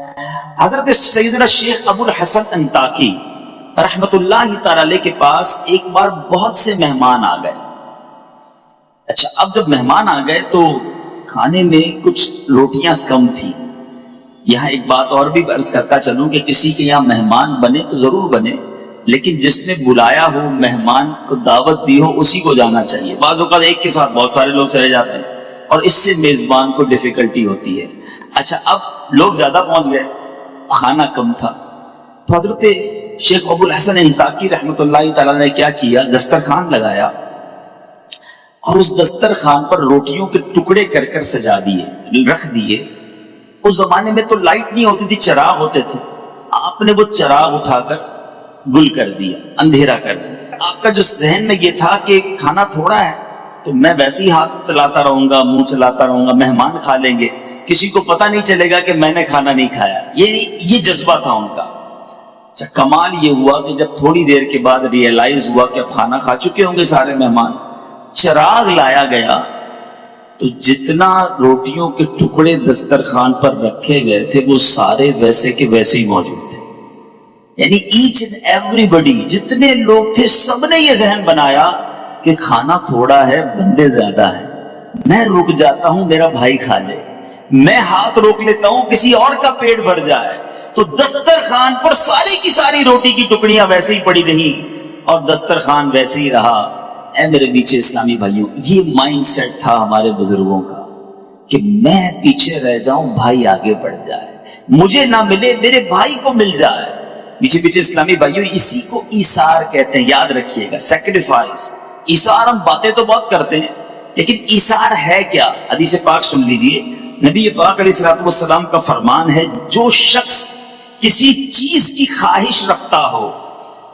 حضرت سیدنا شیخ ابو الحسن انطاکی رحمت اللہ تعالی علیہ کے پاس ایک بار بہت سے مہمان آ گئے. اچھا، اب جب مہمان آ گئے تو کھانے میں کچھ روٹیاں کم تھی. یہاں ایک بات اور بھی عرض کرتا چلوں کہ کسی کے یہاں مہمان بنے تو ضرور بنے، لیکن جس نے بلایا ہو، مہمان کو دعوت دی ہو، اسی کو جانا چاہیے. بعض اوقات ایک کے ساتھ بہت سارے لوگ چلے جاتے ہیں اور اس سے میزبان کو ڈیفیکلٹی ہوتی ہے. اچھا، اب لوگ زیادہ پہنچ گئے، کھانا کم تھا، تو حضرت شیخ ابو الحسن انطاکی رحمت اللہ تعالیٰ نے کیا کیا، دسترخوان لگایا اور اس دسترخوان پر روٹیوں کے ٹکڑے کر کر سجا دیے، رکھ دیے. اس زمانے میں تو لائٹ نہیں ہوتی تھی، چراغ ہوتے تھے. آپ نے وہ چراغ اٹھا کر گل کر دیا، اندھیرا کر دیا. آپ کا جو ذہن میں یہ تھا کہ کھانا تھوڑا ہے تو میں ویسے ہی ہاتھ چلاتا رہوں گا، منہ چلاتا رہوں گا، مہمان کھا لیں گے، کسی کو پتہ نہیں چلے گا کہ میں نے کھانا نہیں کھایا. یہ جذبہ تھا ان کا. اچھا، کمال یہ ہوا کہ جب تھوڑی دیر کے بعد ریئلائز ہوا کہ اب کھانا کھا چکے ہوں گے سارے مہمان، چراغ لایا گیا تو جتنا روٹیوں کے ٹکڑے دسترخوان پر رکھے گئے تھے وہ سارے ویسے کے ویسے ہی موجود تھے. یعنی ایچ اینڈ ایوری بڈی، جتنے لوگ تھے سب نے یہ ذہن بنایا کہ کھانا تھوڑا ہے، بندے زیادہ ہیں، میں رک جاتا ہوں میرا بھائی کھا لے، میں ہاتھ روک لیتا ہوں کسی اور کا پیٹ بھر جائے. تو دسترخوان پر ساری کی ساری روٹی کی ٹکڑیاں ویسے ہی پڑی رہی اور دسترخوان ویسے ہی رہا. اے میرے نیچے اسلامی بھائیوں، یہ مائنڈ سیٹ تھا ہمارے بزرگوں کا کہ میں پیچھے رہ جاؤں، بھائی آگے بڑھ جائے، مجھے نہ ملے میرے بھائی کو مل جائے. پیچھے پیچھے اسلامی بھائیوں، اسی کو ایثار کہتے ہیں، یاد رکھیے گا، سیکریفائس. ایثار ہم باتیں تو بہت کرتے ہیں لیکن ایثار ہے کیا؟ حدیث پاک سن لیجئے، نبی پاک علیہ الصلوۃ والسلام کا فرمان ہے، جو شخص کسی چیز کی خواہش رکھتا ہو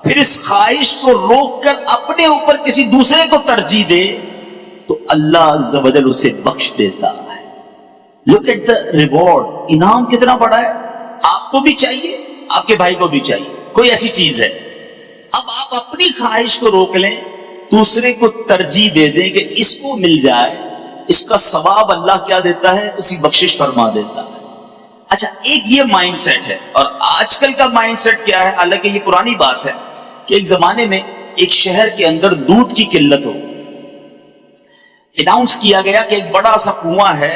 پھر اس خواہش کو روک کر اپنے اوپر کسی دوسرے کو ترجیح دے تو اللہ عز و جل اسے بخش دیتا ہے. لک ایٹ دا ریوارڈ، انعام کتنا بڑا ہے. آپ کو بھی چاہیے، آپ کے بھائی کو بھی چاہیے، کوئی ایسی چیز ہے. اب آپ اپنی خواہش کو روک لیں، دوسرے کو ترجیح دے دیں کہ اس کو مل جائے، اس کا ثواب اللہ کیا دیتا ہے، اسی بخشش فرما دیتا ہے. اچھا، ایک یہ مائنڈ سیٹ ہے. اور آج کل کا مائنڈ سیٹ کیا ہے، حالانکہ یہ پرانی بات ہے کہ ایک زمانے میں ایک شہر کے اندر دودھ کی قلت ہو، اناؤنس کیا گیا کہ ایک بڑا سا کنواں ہے،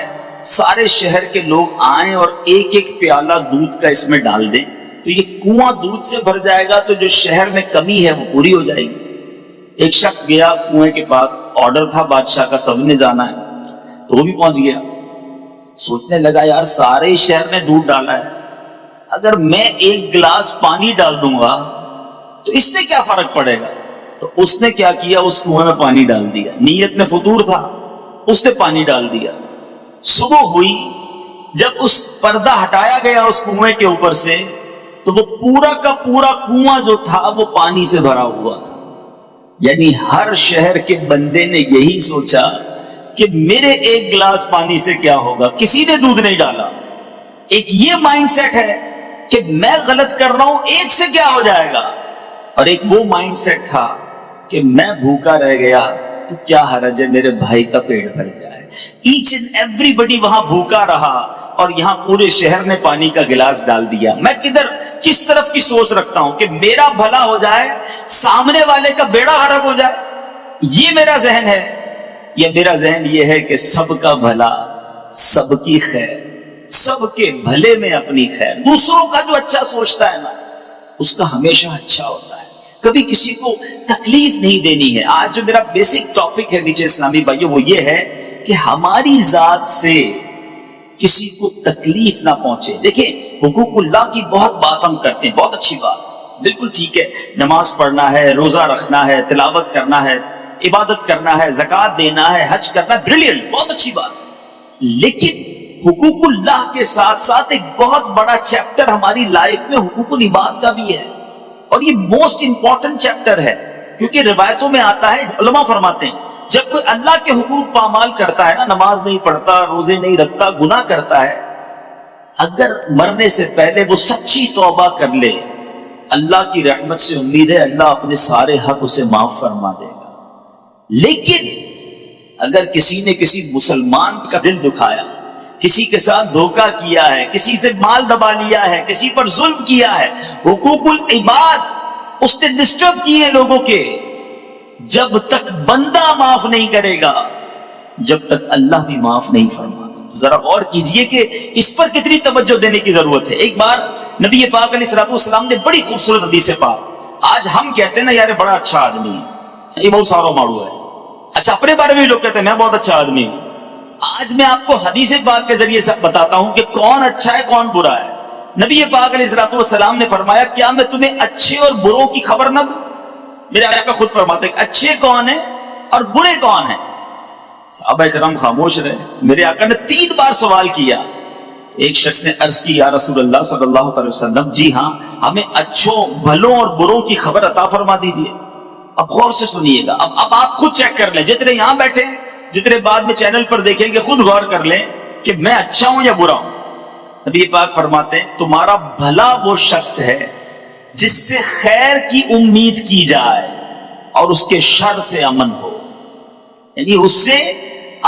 سارے شہر کے لوگ آئیں اور ایک ایک پیالہ دودھ کا اس میں ڈال دیں تو یہ کنواں دودھ سے بھر جائے گا، تو جو شہر میں کمی ہے وہ پوری ہو جائے گی. ایک شخص گیا کنویں کے پاس، آرڈر تھا بادشاہ کا، سب نے جانا ہے، تو وہ بھی پہنچ گیا. سوچنے لگا، یار سارے شہر نے دودھ ڈالا ہے، اگر میں ایک گلاس پانی ڈال دوں گا تو اس سے کیا فرق پڑے گا. تو اس نے کیا کیا، اس کنویں میں پانی ڈال دیا. نیت میں فطور تھا، اس نے پانی ڈال دیا. صبح ہوئی، جب اس پردہ ہٹایا گیا اس کنویں کے اوپر سے تو وہ پورا کا پورا کنواں جو تھا وہ پانی سے بھرا ہوا تھا. یعنی ہر شہر کے بندے نے یہی سوچا کہ میرے ایک گلاس پانی سے کیا ہوگا، کسی نے دودھ نہیں ڈالا. ایک یہ مائنڈ سیٹ ہے کہ میں غلط کر رہا ہوں، ایک سے کیا ہو جائے گا. اور ایک وہ مائنڈ سیٹ تھا کہ میں بھوکا رہ گیا تو کیا حرج ہے میرے بھائی کا پیٹ بھر جائے. ایچ اینڈ ایوری بڈی وہاں بھوکا رہا اور یہاں پورے شہر نے پانی کا گلاس ڈال دیا. میں کس طرف کی سوچ رکھتا ہوں کہ میرا بھلا ہو جائے، سامنے والے کا بیڑا غرق ہو جائے، یہ میرا ذہن ہے. یا میرا ذہن یہ ہے کہ سب کا بھلا، سب کی خیر، سب کے بھلے میں اپنی خیر. دوسروں کا جو اچھا سوچتا ہے نا، اس کا ہمیشہ اچھا ہوتا ہے، کبھی کسی کو تکلیف نہیں دینی ہے. آج جو میرا بیسک ٹاپک ہے نیچے اسلامی بھائیوں، وہ یہ ہے کہ ہماری ذات سے کسی کو تکلیف نہ پہنچے. دیکھیں، حقوق اللہ کی بہت بات ہم کرتے ہیں، بہت اچھی بات، بالکل ٹھیک ہے، نماز پڑھنا ہے، روزہ رکھنا ہے، تلاوت کرنا ہے، عبادت کرنا ہے، زکوٰۃ دینا ہے، حج کرنا ہے، بریلینٹ، بہت اچھی بات. لیکن حقوق اللہ کے ساتھ ساتھ ایک بہت بڑا چیپٹر ہماری لائف میں حقوق العباد کا بھی ہے، اور یہ موسٹ امپورٹنٹ چیپٹر ہے. کیونکہ روایتوں میں آتا ہے، علماء فرماتے ہیں جب کوئی اللہ کے حقوق پامال کرتا ہے نا، نماز نہیں پڑھتا، روزے نہیں رکھتا، گناہ کرتا ہے، اگر مرنے سے پہلے وہ سچی توبہ کر لے، اللہ کی رحمت سے امید ہے اللہ اپنے سارے حق اسے معاف فرما دے گا. لیکن اگر کسی نے کسی مسلمان کا دل دکھایا، کسی کے ساتھ دھوکہ کیا ہے، کسی سے مال دبا لیا ہے، کسی پر ظلم کیا ہے، حقوق العباد اس نے ڈسٹرب کیے لوگوں کے، جب تک بندہ معاف نہیں کرے گا جب تک اللہ بھی معاف نہیں فرماتا۔ ذرا غور کیجئے کہ اس پر کتنی توجہ دینے کی ضرورت ہے۔ ایک بار نبی پاک علیہ الصلوۃ والسلام نے بڑی خوبصورت حدیث پاک، آج ہم کہتے ہیں نا یار بڑا اچھا آدمی ہے، یہ بہت سارا ماڑو ہے، اچھا اپنے بارے میں بھی لوگ کہتے ہیں میں بہت اچھا آدمی ہوں۔ آج میں آپ کو حدیث پاک کے ذریعے سے بتاتا ہوں کہ کون اچھا ہے کون برا ہے۔ نبی پاک علیہ الصلوۃ والسلام نے فرمایا کیا میں تمہیں اچھے اور بروں کی خبر نہ دوں؟ میرے آقا خود فرماتے ہیں اچھے کون ہیں اور برے کون ہیں؟ صحابہ کرام خاموش رہے۔ میرے آقا نے 3 بار سوال کیا۔ ایک شخص نے عرض کی یا رسول اللہ صلی اللہ علیہ وسلم جی ہاں ہمیں اچھوں بھلوں اور بروں کی خبر عطا فرما دیجئے۔ اب غور سے سنیے گا، اب آپ خود چیک کر لیں، جتنے یہاں بیٹھے ہیں جتنے بعد میں چینل پر دیکھیں گے خود غور کر لیں کہ میں اچھا ہوں یا برا ہوں۔ نبی پاک فرماتے ہیں تمہارا بھلا وہ شخص ہے جس سے خیر کی امید کی جائے اور اس کے شر سے امن ہو، یعنی اس سے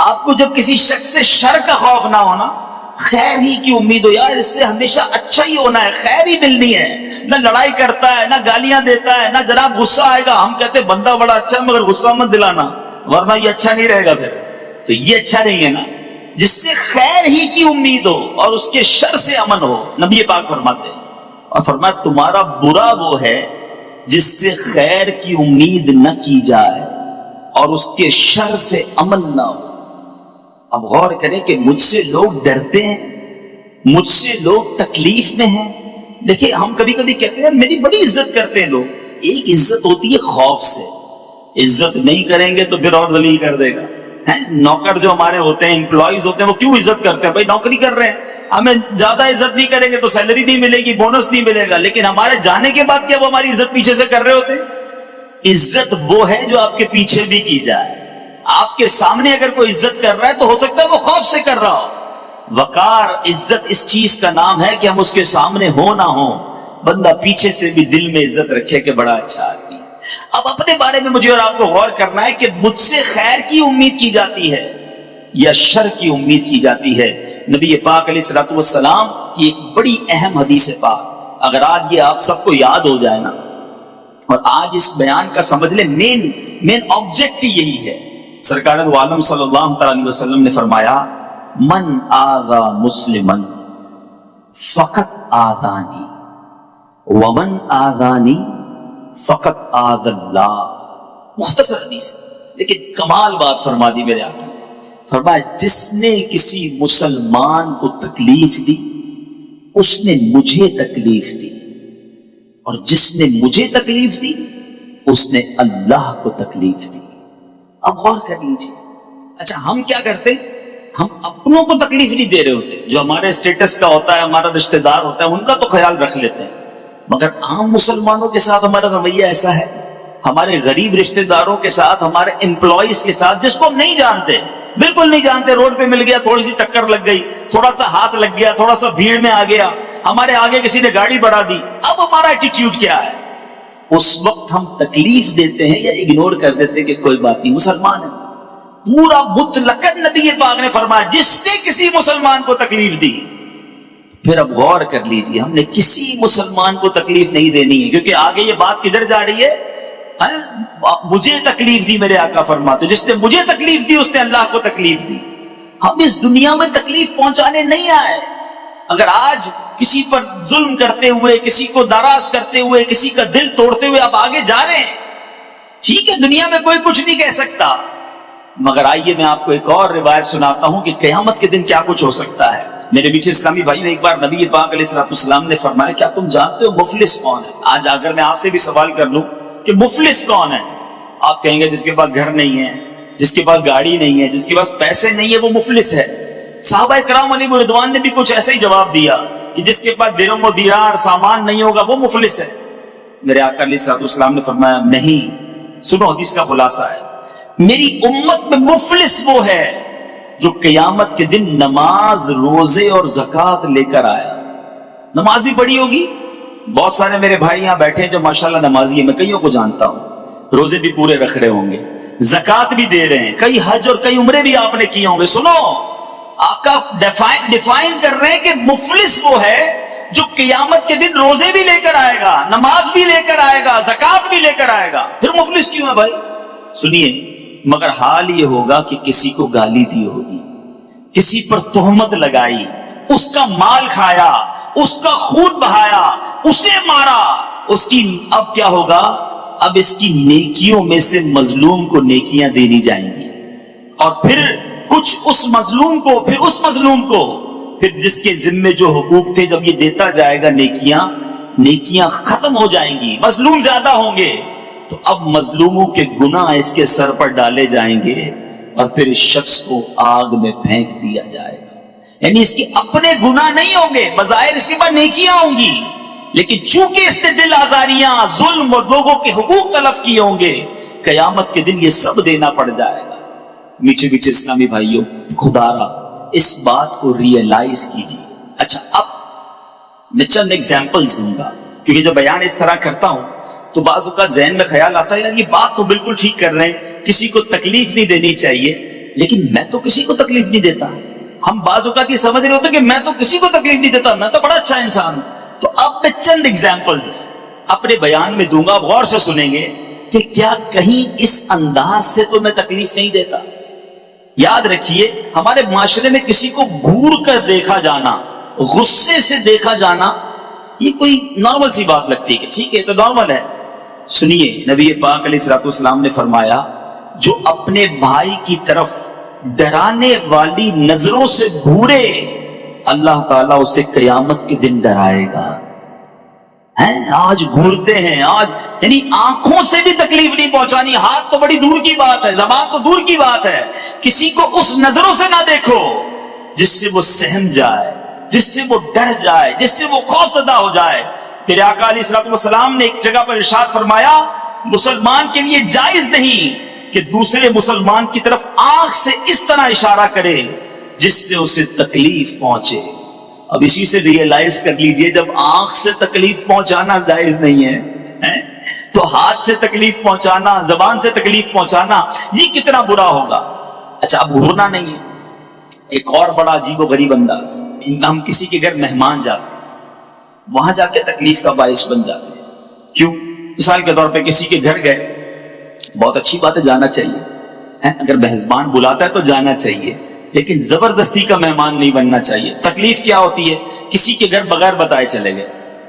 آپ کو جب کسی شخص سے شر کا خوف نہ ہونا، خیر ہی کی امید ہو، یار اس سے ہمیشہ اچھا ہی ہونا ہے، خیر ہی ملنی ہے، نہ لڑائی کرتا ہے نہ گالیاں دیتا ہے نہ جناب غصہ آئے گا، ہم کہتے ہیں بندہ بڑا اچھا ہے مگر غصہ مت دلانا ورنہ یہ اچھا نہیں رہے گا، پھر تو یہ اچھا نہیں ہے نا، جس سے خیر ہی کی امید ہو اور اس کے شر سے امن ہو۔ نبی پاک فرماتے ہیں اور فرمایا تمہارا برا وہ ہے جس سے خیر کی امید نہ کی جائے اور اس کے شر سے امن نہ ہو۔ اب غور کریں کہ مجھ سے لوگ ڈرتے ہیں، مجھ سے لوگ تکلیف میں ہیں۔ دیکھیں ہم کبھی کبھی کہتے ہیں میری بڑی عزت کرتے ہیں لوگ، ایک عزت ہوتی ہے خوف سے، عزت نہیں کریں گے تو پھر اور ذلیل کر دے گا۔ نوکر جو ہمارے ہوتے ہیں امپلائیز ہوتے ہیں وہ کیوں عزت کرتے ہیں؟ بھائی نوکری کر رہے ہیں، ہمیں زیادہ عزت نہیں کریں گے تو سیلری نہیں ملے گی، بونس نہیں ملے گا، لیکن ہمارے جانے کے بعد کیا وہ ہماری عزت پیچھے سے کر رہے ہوتے ہیں؟ عزت وہ ہے جو آپ کے پیچھے بھی کی جائے۔ آپ کے سامنے اگر کوئی عزت کر رہا ہے تو ہو سکتا ہے وہ خوف سے کر رہا ہو۔ وقار عزت اس چیز کا نام ہے کہ ہم اس کے سامنے ہو نہ ہو، بندہ پیچھے سے بھی دل میں عزت رکھے کہ بڑا اچھا آدمی۔ اب اپنے بارے میں مجھے اور آپ کو غور کرنا ہے کہ مجھ سے خیر کی امید کی جاتی ہے یا شر کی امید کی جاتی ہے۔ نبی پاک علیہ الصلوۃ والسلام کی ایک بڑی اہم حدیث پاک اگر آج یہ آپ سب کو یاد ہو جائے نا، اور آج اس بیان کا سمجھ لیں مین آبجیکٹ یہی ہے۔ سرکار دو عالم صلی اللہ علیہ وسلم نے فرمایا من آذا مسلمن فقط آذانی ومن آذانی فقط آذ اللہ۔ مختصر حدیث لیکن کمال بات فرما دی میرے آقا، فرمایا جس نے کسی مسلمان کو تکلیف دی اس نے مجھے تکلیف دی، اور جس نے مجھے تکلیف دی اس نے اللہ کو تکلیف دی۔ اب غور کر لیجیے، اچھا ہم کیا کرتے؟ ہم اپنوں کو تکلیف نہیں دے رہے ہوتے، جو ہمارے اسٹیٹس کا ہوتا ہے ہمارا رشتہ دار ہوتا ہے ان کا تو خیال رکھ لیتے ہیں، مگر عام مسلمانوں کے ساتھ ہمارا رویہ ایسا ہے، ہمارے غریب رشتہ داروں کے ساتھ، ہمارے امپلائیز کے ساتھ جس کو ہم نہیں جانتے، بالکل نہیں جانتے، روڈ پہ مل گیا، تھوڑی سی ٹکر لگ گئی، تھوڑا سا ہاتھ لگ گیا، تھوڑا سا بھیڑ میں آ گیا، ہمارے آگے کسی نے گاڑی بڑھا دی، اب ہمارا ایٹیٹیوڈ کیا ہے؟ اس وقت ہم تکلیف دیتے ہیں یا اگنور کر دیتے ہیں کہ کوئی بات نہیں مسلمان ہے۔ پورا مطلقاً نبی پاک نے فرمایا جس نے کسی مسلمان کو تکلیف دی، پھر اب غور کر لیجیے ہم نے کسی مسلمان کو تکلیف نہیں دینی ہے، کیونکہ آگے یہ بات کدھر جا رہی ہے؟ مجھے تکلیف دی، میرے آقا فرماتے جس نے مجھے تکلیف دی اس نے اللہ کو تکلیف دی۔ ہم اس دنیا میں تکلیف پہنچانے نہیں آئے۔ اگر آج کسی پر ظلم کرتے ہوئے، کسی کو ناراض کرتے ہوئے، کسی کا دل توڑتے ہوئے آپ آگے جا رہے ہیں، ٹھیک ہے دنیا میں کوئی کچھ نہیں کہہ سکتا، مگر آئیے میں آپ کو ایک اور روایت سناتا ہوں کہ قیامت کے دن کیا کچھ ہو سکتا ہے۔ میرے بیچ اسلامی بھائی، ایک بار نبی پاک علیہ السلام نے فرمایا کیا تم جانتے ہو مفلس کون ہے؟ آج اگر میں آپ سے بھی سوال کر لوں کہ مفلس کون ہے، آپ کہیں گے جس کے پاس گھر نہیں ہے، جس کے پاس گاڑی نہیں ہے، جس کے پاس پیسے نہیں ہے وہ مفلس ہے۔ صحابہ کرام علیہ رضوان نے بھی کچھ ایسا ہی جواب دیا کہ جس کے پاس درہم و دینار سامان نہیں ہوگا وہ مفلس ہے۔ میرے آقا علیہ السلام نے فرمایا نہیں، سنو حدیث کا خلاصہ ہے، میری امت میں مفلس وہ ہے جو قیامت کے دن نماز، روزے اور زکوٰۃ لے کر آئے۔ نماز بھی پڑھی ہوگی، بہت سارے میرے بھائی یہاں بیٹھے ہیں جو ماشاءاللہ نمازی ہیں، میں کئیوں کو جانتا ہوں، روزے بھی پورے رکھ رہے ہوں گے، زکوٰۃ بھی دے رہے ہیں، کئی حج اور کئی عمرے بھی آپ نے کیے ہوں گے۔ سنو، آقا ڈیفائن کر رہے ہیں کہ مفلس وہ ہے جو قیامت کے دن روزے بھی لے کر آئے گا، نماز بھی لے کر آئے گا، زکات بھی لے کر آئے گا، پھر مفلس کیوں ہے بھائی؟ سنیے، مگر حال یہ ہوگا کہ کسی کو گالی دی ہوگی، کسی پر تہمت لگائی، اس کا مال کھایا، اس کا خون بہایا، اسے مارا، اس کی اب کیا ہوگا؟ اب اس کی نیکیوں میں سے مظلوم کو نیکیاں دینی جائیں گی، اور پھر کچھ اس مظلوم کو، پھر اس مظلوم کو، پھر جس کے ذمے جو حقوق تھے جب یہ دیتا جائے گا نیکیاں ختم ہو جائیں گی، مظلوم زیادہ ہوں گے، تو اب مظلوموں کے گناہ اس کے سر پر ڈالے جائیں گے اور پھر اس شخص کو آگ میں پھینک دیا جائے گا۔ یعنی اس کے اپنے گناہ نہیں ہوں گے، بظاہر اس کے پاس نیکیاں ہوں گی، لیکن چونکہ اس نے دل آزاریاں، ظلم اور لوگوں کے حقوق تلف کیے ہوں گے، قیامت کے دن یہ سب دینا پڑ جائے گا۔ میٹھے میٹھے اسلامی بھائیوں، خدا را اس بات کو ریئلائز کیجیے۔ اچھا، اب میں چند ایگزامپلز دوں گا، کیونکہ جب بیان اس طرح کرتا ہوں تو بعض اوقات ذہن میں خیال آتا ہے یار یہ بات تو بالکل ٹھیک کر رہے ہیں، کسی کو تکلیف نہیں دینی چاہیے، لیکن میں تو کسی کو تکلیف نہیں دیتا۔ ہم بعض اوقات یہ سمجھ رہے ہوتے کہ میں تو کسی کو تکلیف نہیں دیتا، میں تو بڑا اچھا انسان ہوں۔ تو اب میں چند ایگزامپلز اپنے بیان میں دوں گا، آپ غور سے سنیں گے کہ کیا کہیں اس انداز سے تو میں تکلیف نہیں دیتا۔ یاد رکھیے، ہمارے معاشرے میں کسی کو گھور کر دیکھا جانا، غصے سے دیکھا جانا، یہ کوئی نارمل سی بات لگتی ہے کہ ٹھیک ہے تو نارمل ہے۔ سنیے، نبی پاک علیہ الصلوۃ والسلام نے فرمایا، جو اپنے بھائی کی طرف ڈرانے والی نظروں سے گھورے، اللہ تعالیٰ اسے قیامت کے دن ڈرائے گا۔ آج گھورتے ہیں، آج یعنی آنکھوں سے بھی تکلیف نہیں پہنچانی، ہاتھ تو بڑی دور کی بات ہے، زبان تو دور کی بات ہے، کسی کو اس نظروں سے نہ دیکھو جس سے وہ سہم جائے، جس سے وہ ڈر جائے، جس سے وہ خوف زدہ ہو جائے۔ پھر آقا علیہ الصلوۃ والسلام نے ایک جگہ پر ارشاد فرمایا، مسلمان کے لیے جائز نہیں کہ دوسرے مسلمان کی طرف آنکھ سے اس طرح اشارہ کرے جس سے اسے تکلیف پہنچے۔ اب اسی سے ریئلائز کر لیجئے، جب آنکھ سے تکلیف پہنچانا جائز نہیں ہے تو ہاتھ سے تکلیف پہنچانا، زبان سے تکلیف پہنچانا، یہ کتنا برا ہوگا۔ اچھا، اب گھورنا نہیں ہے، ایک اور بڑا عجیب و غریب انداز، ہم کسی کے گھر مہمان جاتے ہیں، وہاں جا کے تکلیف کا باعث بن جاتے ہیں۔ کیوں؟ مثال کے طور پہ کسی کے گھر گئے، بہت اچھی بات ہے، جانا چاہیے، اگر میزبان بلاتا ہے تو جانا چاہیے، لیکن زبردستی کا مہمان نہیں بننا چاہیے۔ تکلیف کیا ہوتی ہے؟ کسی کے گھر بغیر بتائے چلے گئے،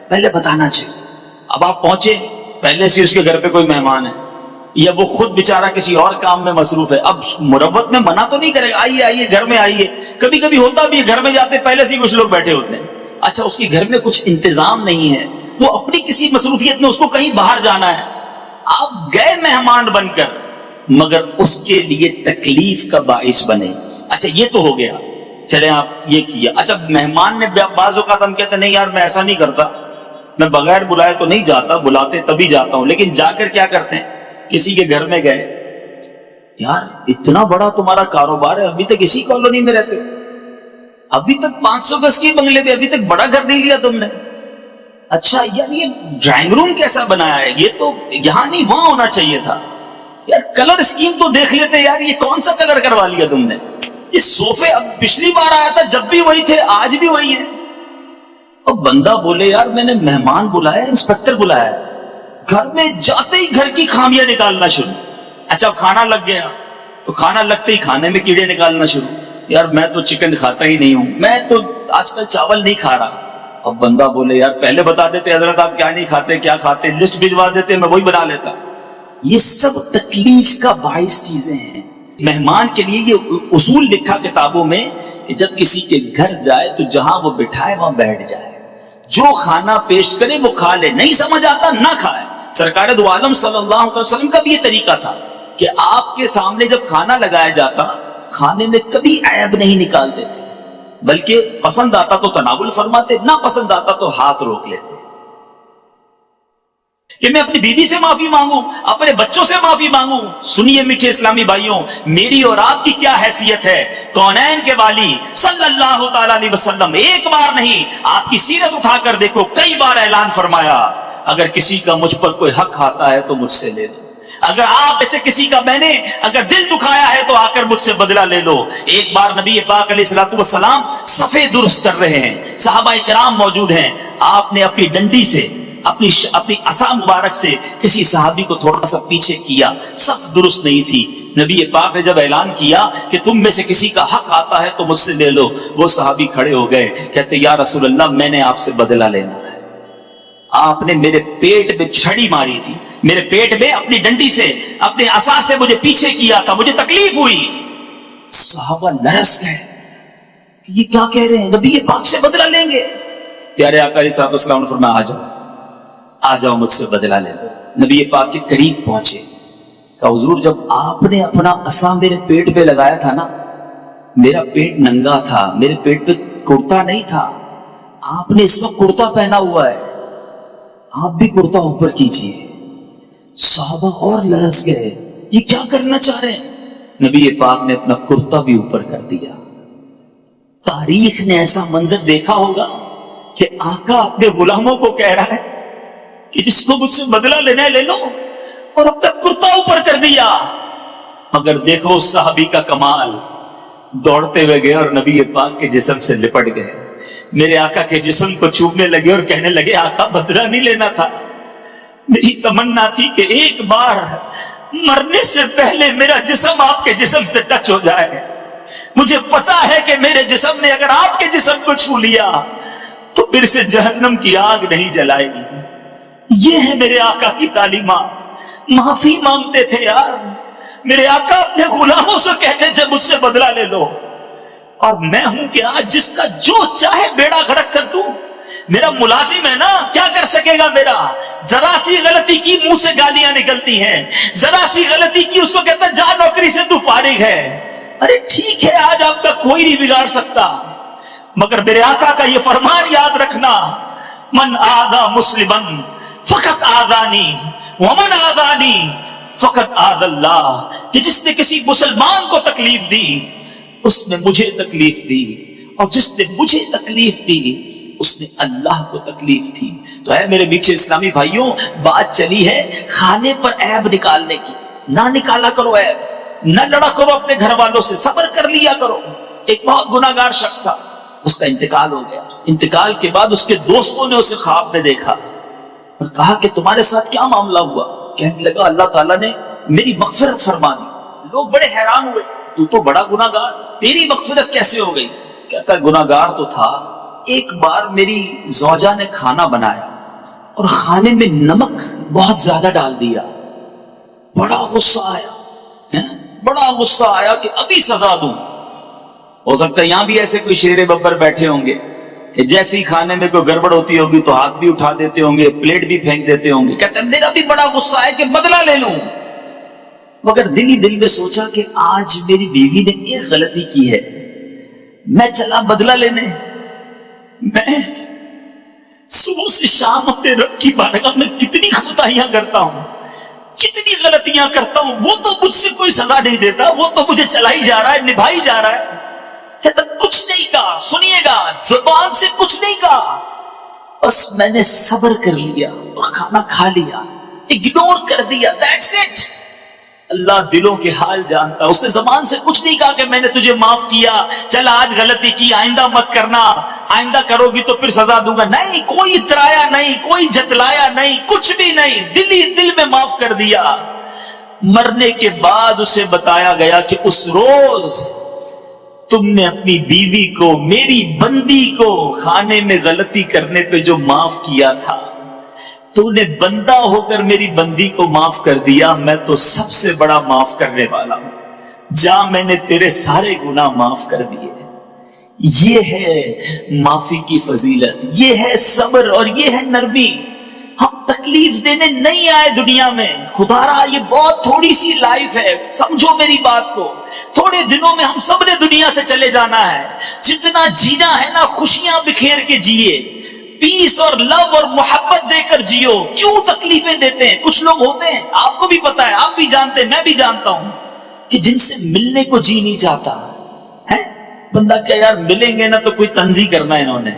پہلے بتانا چاہیے۔ اب آپ پہنچے، پہلے سے اس کے گھر پہ کوئی مہمان ہے، یا وہ خود بیچارہ کسی اور کام میں مصروف ہے، اب مروت میں منع تو نہیں کرے گا، آئیے آئیے گھر میں آئیے۔ کبھی کبھی ہوتا بھی ہے، گھر میں جاتے پہلے سے کچھ لوگ بیٹھے ہوتے ہیں، اچھا اس کے گھر میں کچھ انتظام نہیں ہے، وہ اپنی کسی مصروفیت میں اس کو کہیں باہر جانا ہے، آپ گئے مہمان بن کر، مگر اس کے لیے تکلیف کا باعث بنے۔ اچھا یہ تو ہو گیا، چلے آپ یہ کیا۔ اچھا مہمان نے بعض اوقات ہم کہتے ہیں نہیں یار میں ایسا نہیں کرتا، میں بغیر بلائے تو نہیں جاتا، بلاتے تبھی جاتا ہوں، لیکن جا کر کیا کرتے ہیں؟ کسی کے گھر میں گئے، یار اتنا بڑا تمہارا کاروبار ہے، ابھی تک اسی کالونی میں رہتے، ابھی تک 500 گز کی بنگلے میں، ابھی تک بڑا گھر نہیں لیا تم نے؟ اچھا یار یہ ڈرائنگ روم کیسا بنایا ہے، یہ تو یہاں نہیں وہاں ہونا چاہیے تھا، یار کلر اسکیم تو دیکھ لیتے، یار یہ کون سا کلر کروا لیا تم نے، یہ صوفے اب پچھلی بار آیا تھا جب بھی وہی تھے، آج بھی وہی ہے۔ اور بندہ بولے یار میں نے مہمان بلایا، انسپیکٹر بلایا، گھر میں جاتے ہی گھر کی خامیاں نکالنا شروع۔ اچھا کھانا لگ گیا تو کھانا لگتے ہی کھانے میں کیڑے نکالنا شروع، یار میں تو چکن کھاتا ہی نہیں ہوں، میں تو آج کل چاول نہیں کھا رہا۔ اب بندہ بولے یار پہلے بتا دیتے حضرت آپ کیا نہیں کھاتے، کیا کھاتے، لسٹ بھجوا دیتے، میں وہی بنا لیتا۔ یہ سب تکلیف کا باعث چیزیں ہیں۔ مہمان کے لیے یہ اصول لکھا کتابوں میں کہ جب کسی کے گھر جائے تو جہاں وہ بٹھائے وہاں بیٹھ جائے، جو کھانا پیش کرے وہ کھا لے، نہیں سمجھ آتا نہ کھائے۔ سرکار دو عالم صلی اللہ علیہ وسلم کا بھی یہ طریقہ تھا کہ آپ کے سامنے جب کھانا لگایا جاتا، کھانے میں کبھی عیب نہیں نکالتے تھے، بلکہ پسند آتا تو تناول فرماتے، نہ پسند آتا تو ہاتھ روک لیتے کہ میں اپنی بیوی سے معافی مانگوں، اپنے بچوں سے معافی مانگوں۔ سنیے میٹھے اسلامی بھائیوں، میری اور آپ کی کیا حیثیت ہے؟ کونین کے والی صلی اللہ تعالی علیہ وسلم ایک بار نہیں، آپ کی سیرت اٹھا کر دیکھو، کئی بار اعلان فرمایا اگر کسی کا مجھ پر کوئی حق آتا ہے تو مجھ سے لے لو، اگر آپ ایسے کسی کا میں نے اگر دل دکھایا ہے تو آ کر مجھ سے بدلہ لے لو. ایک بار نبی پاک علیہ الصلوۃ والسلام صفے درست کر رہے ہیں, صحابہ کرام موجود ہیں, آپ نے اپنی ڈنڈی سے اپنی عصا مبارک سے کسی صحابی کو تھوڑا سا پیچھے کیا, صف درست نہیں تھی. نبی پاک نے جب اعلان کیا کہ تم میں سے کسی کا حق آتا ہے تو مجھ سے لے لو, وہ صحابی کھڑے ہو گئے, کہتے یا رسول اللہ میں نے آپ سے بدلہ لینا ہے. آپ نے میرے پیٹ میں چھڑی ماری تھی, میرے پیٹ میں اپنی ڈنڈی سے اپنے عصا سے مجھے پیچھے کیا تھا, مجھے تکلیف ہوئی. صحابہ لرز گئے, یہ کیا کہہ رہے ہیں, نبی پاک سے بدلہ لیں گے؟ پیارے آقا علیہ السلام نے فرمایا آ جاؤ مجھ سے بدلہ لے لو. نبی پاک کے قریب پہنچے, کہ حضور جب آپ نے اپنا عصا میرے پیٹ پہ لگایا تھا نا, میرا پیٹ ننگا تھا, میرے پیٹ پہ کرتا نہیں تھا, آپ نے اس وقت کرتا پہنا ہوا ہے, آپ بھی کرتا اوپر کیجئے. صحابہ اور لرز گئے, یہ کیا کرنا چاہ رہے ہیں؟ نبی پاک نے اپنا کرتا بھی اوپر کر دیا. تاریخ نے ایسا منظر دیکھا ہوگا کہ آقا اپنے غلاموں کو کہہ رہا ہے کہ جس کو مجھ سے بدلہ لینا ہے لے لو, اور اپنا کرتا اوپر کر دیا. مگر دیکھو اس صحابی کا کمال, دوڑتے ہوئے گئے اور نبی پاک کے جسم سے لپٹ گئے, میرے آقا کے جسم کو چومنے لگے اور کہنے لگے آقا بدلہ نہیں لینا تھا, میری تمنا تھی کہ ایک بار مرنے سے پہلے میرا جسم آپ کے جسم سے ٹچ ہو جائے. مجھے پتا ہے کہ میرے جسم نے اگر آپ کے جسم کو چھو لیا تو پھر سے جہنم کی آگ نہیں جلائے گی. یہ ہے میرے آقا کی تعلیمات. معافی مانگتے تھے یار, میرے آقا اپنے غلاموں سے کہتے تھے مجھ سے بدلہ لے لو, اور میں ہوں کہ آج جس کا جو چاہے بیڑا غرق کر دوں. میرا ملازم ہے نا, کیا کر سکے گا میرا؟ ذرا سی غلطی کی منہ سے گالیاں نکلتی ہیں, ذرا سی غلطی کی اس کو کہتا جا نوکری سے تو فارغ ہے. ارے ٹھیک ہے آج آپ کا کوئی نہیں بگاڑ سکتا, مگر میرے آقا کا یہ فرمان یاد رکھنا, من آذا مسلمن فقط آذانی ومن آذانی فقط آذ اللہ, کہ جس نے کسی مسلمان کو تکلیف دی اس نے مجھے تکلیف دی, اور جس نے مجھے تکلیف دی اس نے اللہ کو تکلیف دی. تو ہے میرے میٹھے اسلامی بھائیوں, بات چلی ہے کھانے پر عیب نکالنے کی, نہ نکالا کرو عیب, نہ لڑا کرو اپنے گھر والوں سے, صبر کر لیا کرو. ایک بہت گناہگار شخص تھا, اس کا انتقال ہو گیا. انتقال کے بعد اس کے دوستوں نے اسے خواب میں دیکھا اور کہا کہ تمہارے ساتھ کیا معاملہ ہوا؟ کہنے لگا اللہ تعالیٰ نے میری مغفرت فرما دی. لوگ بڑے حیران ہوئے, تو بڑا گناہگار, تیری مغفرت کیسے ہو گئی؟ کہتا گناہگار تو تھا, ایک بار میری زوجہ نے کھانا بنایا اور کھانے میں نمک بہت زیادہ ڈال دیا, بڑا غصہ آیا, بڑا غصہ آیا کہ ابھی سزا دوں. ہو سکتا ہے یہاں بھی ایسے کوئی شیر ببر بیٹھے ہوں گے کہ جیسے ہی کھانے میں کوئی گڑبڑ ہوتی ہوگی تو ہاتھ بھی اٹھا دیتے ہوں گے, پلیٹ بھی پھینک دیتے ہوں گے. کہتے ہیں میرا بھی بڑا غصہ ہے کہ بدلہ لے لوں, مگر دل ہی دل میں سوچا کہ آج میری بیوی نے ایک غلطی کی ہے, میں چلا بدلہ لینے. میں صبح سے شام اپنے رب کی بارگاہ میں کتنی خطائیاں کرتا ہوں, کتنی غلطیاں کرتا ہوں, وہ تو مجھ سے کوئی سزا نہیں دیتا, وہ تو مجھے چلائی جا رہا ہے, نبھائی جا رہا ہے. کہتا کچھ نہیں کہا, سنیے گا, زبان سے کچھ نہیں کہا, بس میں نے صبر کر لیا اور کھانا کھا لیا, اگنور کر دیا, دیٹس اٹ. اللہ دلوں کے حال جانتا. اس نے زبان سے کچھ نہیں کہا کہ میں نے تجھے معاف کیا, چل آج غلطی کی آئندہ مت کرنا, آئندہ کرو گی تو پھر سزا دوں گا. نہیں, کوئی اترایا نہیں, کوئی جتلایا نہیں, کچھ بھی نہیں, دل ہی دل میں معاف کر دیا. مرنے کے بعد اسے بتایا گیا کہ اس روز تم نے اپنی بیوی کو, میری بندی کو کھانے میں غلطی کرنے پہ جو معاف کیا تھا, تو نے بندہ ہو کر میری بندی کو معاف کر دیا, میں تو سب سے بڑا معاف کرنے والا ہوں. جا, میں نے تیرے سارے گناہ معاف کر دیے. یہ ہے معافی کی فضیلت, یہ ہے صبر, اور یہ ہے نرمی. ہم تکلیف دینے نہیں آئے دنیا میں. خدا را یہ بہت تھوڑی سی لائف ہے, سمجھو میری بات کو. تھوڑے دنوں میں ہم سب نے دنیا سے چلے جانا ہے. جتنا جینا ہے نا, خوشیاں بکھیر کے جیے, پیس اور لو اور محبت دے کر جیو. کیوں تکلیفیں دیتے ہیں؟ کچھ لوگ ہوتے ہیں, آپ کو بھی پتا ہے, آپ بھی جانتے ہیں, میں بھی جانتا ہوں, کہ جن سے ملنے کو جی نہیں چاہتا ہے. بندہ کیا یار ملیں گے نا تو کوئی تنظیم کرنا ہے انہوں نے,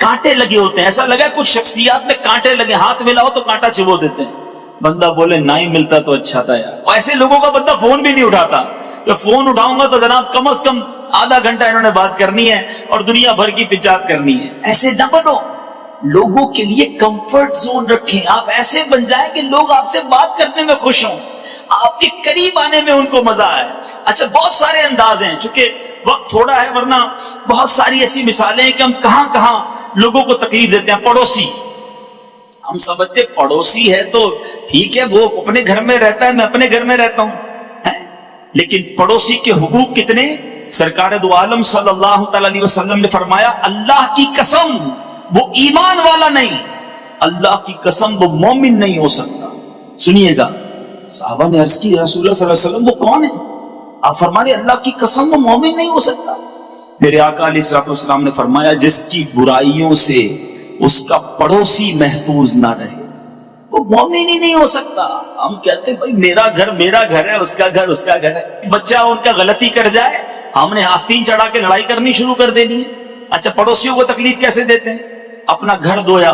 کانٹے لگے ہوتے ہیں. ایسا لگا کچھ شخصیات میں کانٹے لگے, ہاتھ ملاؤ تو کانٹا چبو دیتے ہیں. بندہ بولے نہ ہی ملتا تو اچھا تھا یار. ایسے لوگوں کا بندہ فون بھی نہیں اٹھاتا. جب فون اٹھاؤں گا تو جناب کم از کم آدھا گھنٹہ انہوں نے بات کرنی ہے اور دنیا بھر کی پچات کرنی ہے. ایسے نہ بنو. لوگوں کے لیے کمفرٹ زون رکھیں. آپ ایسے بن جائیں کہ لوگ آپ سے بات کرنے میں خوش ہوں, آپ کے قریب آنے میں ان کو مزہ آئے. اچھا بہت سارے انداز ہیں, چونکہ وقت تھوڑا ہے ورنہ بہت ساری ایسی مثالیں ہیں کہ ہم کہاں کہاں لوگوں کو تکلیف دیتے ہیں. پڑوسی, ہم سمجھتے پڑوسی ہے تو ٹھیک ہے, وہ اپنے گھر میں رہتا ہے, میں اپنے گھر میں رہتا ہوں, لیکن پڑوسی کے حقوق کتنے. سرکار دو عالم صلی اللہ تعالی علیہ وسلم نے فرمایا اللہ کی قسم وہ ایمان والا نہیں, اللہ کی قسم وہ مومن نہیں ہو سکتا. سنیے گا, صحابہ نے عرض کی رسول اللہ صلی اللہ علیہ وسلم وہ کون ہے؟ آپ فرمانے اللہ کی قسم وہ مومن نہیں ہو سکتا. میرے آقا علیہ الصلوۃ والسلام نے فرمایا جس کی برائیوں سے اس کا پڑوسی محفوظ نہ رہے وہ مومن ہی نہیں ہو سکتا. ہم کہتے ہیں بھائی میرا گھر ہے, اس کا گھر ہے. بچہ ان کا غلطی کر جائے ہم نے آستین چڑھا کے لڑائی کرنی شروع کر دینی ہے. اچھا پڑوسیوں کو تکلیف کیسے دیتے ہیں؟ اپنا گھر دھویا,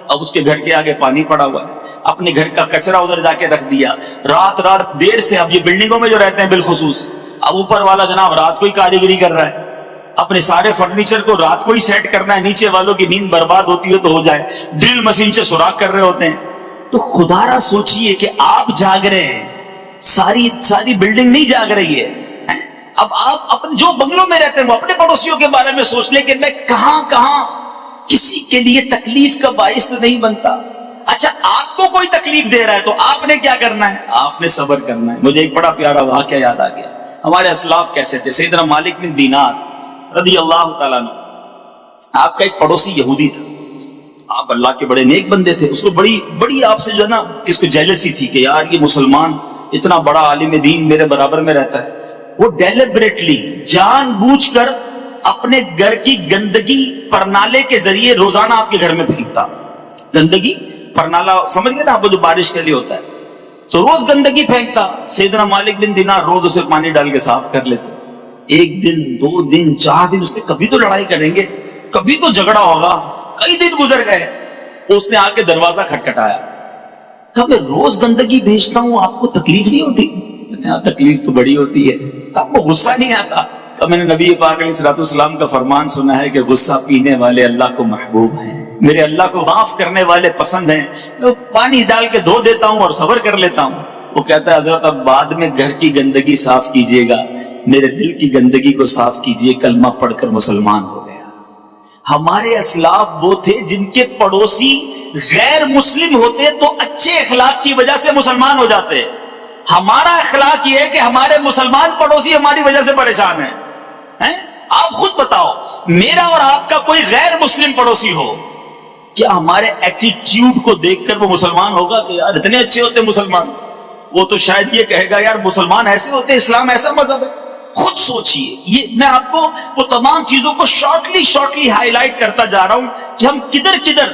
اب اس کے گھر کے آگے پانی پڑا ہوا ہے, اپنے گھر کا کچرا ادھر جا کے رکھ دیا, رات دیر سے, اب یہ بلڈنگوں میں جو رہتے ہیں بالخصوص, اب اوپر والا جناب رات کو ہی کاریگری کر رہا ہے, اپنے سارے فرنیچر کو رات کو ہی سیٹ کرنا ہے, نیچے والوں کی نیند برباد ہوتی ہے تو ہو جائے, ڈرل مشین سے سوراخ کر رہے ہوتے ہیں. تو خدا را سوچئے کہ آپ جاگ رہے ہیں, ساری بلڈنگ نہیں جاگ رہی ہے. اب آپ اپنے جو بنگلوں میں رہتے ہیں وہ اپنے پڑوسیوں کے بارے میں سوچ لیں کہ میں کہاں کسی کے لیے تکلیف کا باعث تو نہیں بنتا. اچھا آپ کو کوئی تکلیف دے رہا ہے تو آپ نے کیا کرنا ہے؟ آپ نے صبر کرنا ہے. مجھے ایک بڑا پیارا واقعہ یاد آ گیا. ہمارے اسلاف کیسے تھے. سیدنا مالک بن دینار رضی اللہ تعالیٰ عنہ, آپ کا ایک پڑوسی یہودی تھا, آپ اللہ کے بڑے نیک بندے تھے, اس کو بڑی آپ سے جو ہے نا کس کو جیلسی تھی کہ یار یہ مسلمان اتنا بڑا عالم دین میرے برابر میں رہتا ہے. وہ ڈیلیبریٹلی جان بوجھ کر اپنے گھر کی گندگی پرنالے کے ذریعے روزانہ آپ کے گھر میں پھینکتا. گندگی پرنالا سمجھ گئے نا آپ, جو بارش کے لیے ہوتا ہے, تو روز گندگی پھینکتا. سیدنا مالک بن دینار روز اسے پانی ڈال کے صاف کر لیتے. ایک دن, 2 دن, 4 دن, اس نے کبھی تو لڑائی کریں گے, کبھی تو جھگڑا ہوگا, کئی دن گزر گئے. اس نے آ کے دروازہ کھٹکھٹایا, کہا میں روز گندگی بھیجتا ہوں, آپ کو تکلیف نہیں ہوتی؟ کہتے ہیں تکلیف تو بڑی ہوتی ہے. آپ کو غصہ نہیں آتا؟ تو میں نے نبی پاک علیہ الصلوۃ والسلام کا فرمان سنا ہے کہ غصہ پینے والے اللہ کو محبوب ہیں, میرے اللہ کو معاف کرنے والے پسند ہیں. میں پانی ڈال کے دھو دیتا ہوں اور صبر کر لیتا ہوں. وہ کہتا ہے حضرت اب بعد میں گھر کی گندگی صاف کیجئے گا, میرے دل کی گندگی کو صاف کیجئے, کلمہ پڑھ کر مسلمان ہو گیا. ہمارے اسلاف وہ تھے جن کے پڑوسی غیر مسلم ہوتے تو اچھے اخلاق کی وجہ سے مسلمان ہو جاتے. ہمارا اخلاق یہ ہے کہ ہمارے مسلمان پڑوسی ہماری وجہ سے پریشان ہیں. آپ خود بتاؤ, میرا اور آپ کا کوئی غیر مسلم پڑوسی ہو, کیا ہمارے ایٹیٹیوڈ کو دیکھ کر وہ مسلمان ہوگا کہ یار اتنے اچھے ہوتے مسلمان؟ وہ تو شاید یہ کہے گا یار مسلمان ایسے ہوتے, اسلام ایسا مذہب ہے. خود سوچئے. یہ میں آپ کو وہ تمام چیزوں کو شارٹلی ہائی لائٹ کرتا جا رہا ہوں کہ ہم کدھر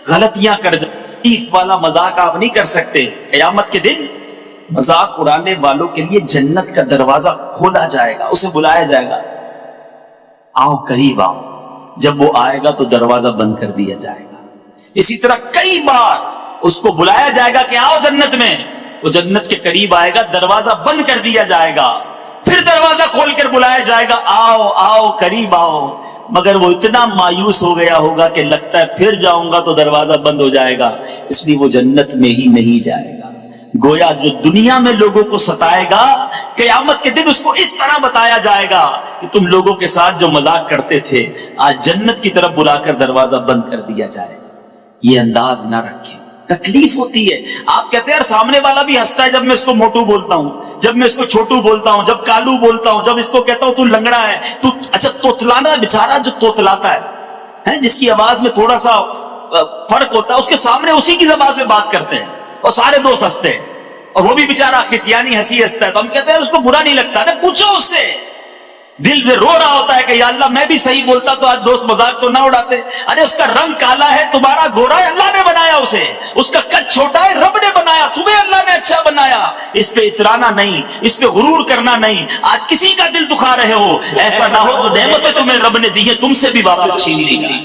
غلطیاں کر جائیں. والا مذاق آپ نہیں کر سکتے. قیامت کے دن مذاق اڑانے والوں کے لیے جنت کا دروازہ کھولا جائے گا, اسے بلایا جائے گا, آؤ قریب آؤ. جب وہ آئے گا تو دروازہ بند کر دیا جائے گا. اسی طرح کئی بار اس کو بلایا جائے گا کہ آؤ جنت میں, وہ جنت کے قریب آئے گا, دروازہ بند کر دیا جائے گا, پھر دروازہ کھول کر بلایا جائے گا آؤ آؤ قریب آؤ. مگر وہ اتنا مایوس ہو گیا ہوگا کہ لگتا ہے پھر جاؤں گا تو دروازہ بند ہو جائے گا, اس لیے وہ جنت میں ہی نہیں جائے گا. گویا جو دنیا میں لوگوں کو ستائے گا, قیامت کے دن اس کو اس طرح بتایا جائے گا کہ تم لوگوں کے ساتھ جو مذاق کرتے تھے آج جنت کی طرف بلا کر دروازہ بند کر دیا جائے گا. یہ انداز نہ رکھیں, تکلیف ہوتی ہے. آپ کہتے ہیں سامنے والا بھی ہنستا ہے جب میں اس کو موٹو بولتا ہوں, جب میں اس کو چھوٹو بولتا ہوں, جب کالو بولتا ہوں, جب اس کو کہتا ہوں تو لنگڑا ہے تو. اچھا توتلانا, بیچارہ جو توتلاتا ہے, جس کی آواز میں تھوڑا سا فرق ہوتا ہے, اس کے سامنے اسی کی زبان میں بات کرتے ہیں اور سارے دوست ہنستے ہیں, اور وہ بھی بیچارہ کسیانی ہنسی ہنستا ہے. تو ہم کہتے ہیں اس کو برا نہیں لگتا نا, پوچھو اس سے. دل میں رو رہا ہوتا ہے کہ یا اللہ میں بھی صحیح بولتا تو آج دوست مذاق تو نہ اڑاتے. ارے اس کا رنگ کالا ہے, تمہارا گورا ہے, اللہ نے بنایا اسے, اس کا قد چھوٹا ہے, رب نے بنایا, تمہیں اللہ نے اچھا بنایا. اس پہ اترانا نہیں, اس پہ غرور کرنا نہیں. آج کسی کا دل دکھا رہے ہو, ایسا نہ ہو تو نعمتیں تمہیں رب نے دی ہے, تم سے بھی واپس چھین لے گا.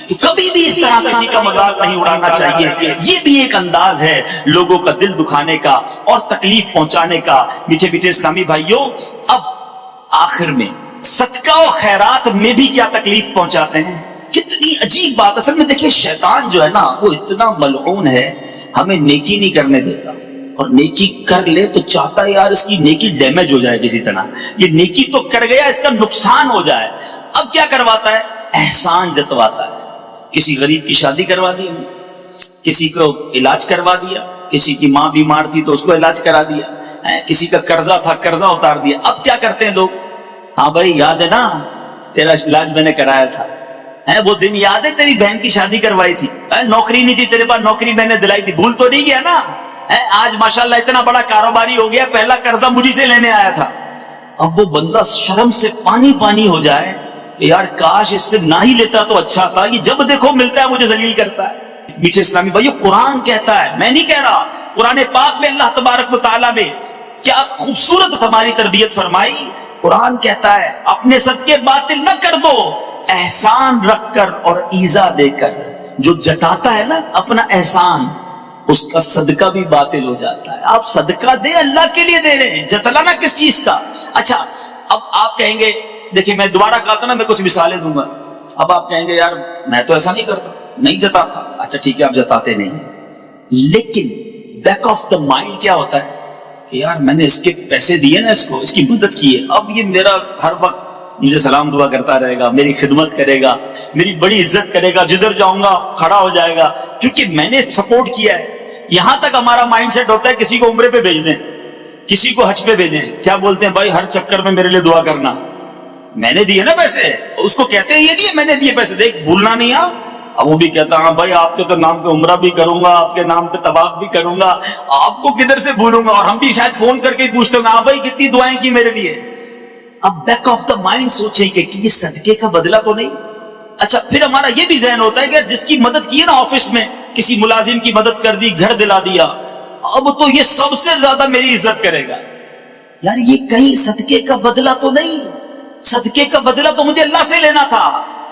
تو کبھی بھی اس طرح کسی کا مذاق نہیں اڑانا چاہیے. یہ بھی ایک انداز ہے لوگوں کا دل دکھانے کا اور تکلیف پہنچانے کا. میٹھے میٹھے اسلامی بھائیوں, اب آخر میں صدقہ و خیرات میں بھی کیا تکلیف پہنچاتے ہیں. کتنی عجیب بات. اصل میں دیکھیں, شیطان جو ہے نا وہ اتنا ملعون ہے, ہمیں نیکی نہیں کرنے دیتا, اور نیکی کر لے تو چاہتا ہے یار اس کی نیکی ڈیمیج ہو جائے کسی طرح. یہ نیکی تو کر گیا, اس کا نقصان ہو جائے. اب کیا کرواتا ہے, احسان جتواتا ہے. کسی غریب کی شادی کروا دی, کسی کو علاج کروا دیا, کسی کی ماں بیمار تھی تو اس کو علاج کرا دیا, کسی کا قرضہ تھا قرضہ اتار دیا. اب کیا کرتے ہیں لوگ, ہاں بھائی یاد ہے نا تیرا علاج میں نے کرایا تھا, وہ دن یاد ہے تیری بہن کی شادی کروائی تھی, نوکری نہیں تھی تیرے پاس, نوکری میں نے دلائی تھی, بھول تو نہیں گیا نا. آج ماشاءاللہ اتنا بڑا کاروباری ہو گیا, پہلا قرضہ مجھے سے لینے آیا تھا. اب وہ بندہ شرم سے پانی پانی ہو جائے کہ یار کاش اس سے نہ ہی لیتا تو اچھا تھا, یہ جب دیکھو ملتا ہے مجھے ذلیل کرتا ہے. میٹھے اسلامی بھائیو, قرآن کہتا ہے, میں نہیں کہہ رہا, قرآن پاک میں اللہ تبارک و تعالیٰ نے کیا خوبصورت ہماری تربیت فرمائی. قرآن کہتا ہے اپنے صدقے باطل نہ کر دو, احسان رکھ کر اور ایذا دے کر. جو جتاتا ہے نا اپنا احسان, اس کا صدقہ بھی باطل ہو جاتا ہے. آپ صدقہ دے, اللہ کے لیے دے رہے ہیں, جتلانا کس چیز کا. اچھا اب آپ کہیں گے, دیکھیں میں دوبارہ کہتا نا, میں کچھ مثالیں دوں گا. اب آپ کہیں گے یار میں تو ایسا نہیں کرتا, نہیں جتاتا. اچھا ٹھیک ہے, آپ جتاتے نہیں, لیکن بیک آف دا مائنڈ کیا ہوتا ہے کہ یار میں نے اس کے پیسے دیے نا, اس کو اس کی مدد کی ہے, اب یہ میرا ہر وقت مجھے سلام دعا کرتا رہے گا, میری خدمت کرے گا, میری بڑی عزت کرے گا, جدھر جاؤں گا کھڑا ہو جائے گا, کیونکہ میں نے سپورٹ کیا ہے. یہاں تک ہمارا مائنڈ سیٹ ہوتا ہے, کسی کو عمرے پہ بھیج دیں, کسی کو حج پہ بھیجیں, کیا بولتے ہیں بھائی ہر چکر میں میرے لیے دعا کرنا, میں نے دیے نا پیسے. اس کو کہتے ہیں یہ نہیں میں نے دیے پیسے, دیکھ بھولنا نہیں. اب وہ بھی کہتا ہاں بھائی آپ کے تو نام پہ عمرہ بھی کروں گا, آپ کے نام پہ طواف بھی کروں گا, آپ کو کدھر سے بھولوں گا. اور ہم بھی شاید فون کر کے پوچھتے ہوں ہاں بھائی کتنی دعائیں کی میرے لیے. اب بیک آف دا مائنڈ سوچیں کہ یہ صدقے کا بدلہ تو نہیں. اچھا پھر ہمارا یہ بھی ذہن ہوتا ہے کہ جس کی مدد کی ہے نا آفس میں, کسی ملازم کی مدد کر دی, گھر دلا دیا, اب تو یہ سب سے زیادہ میری عزت کرے گا. یار یہ کہیں صدقے کا بدلہ تو نہیں, صدقے کا بدلہ تو مجھے اللہ سے لینا تھا.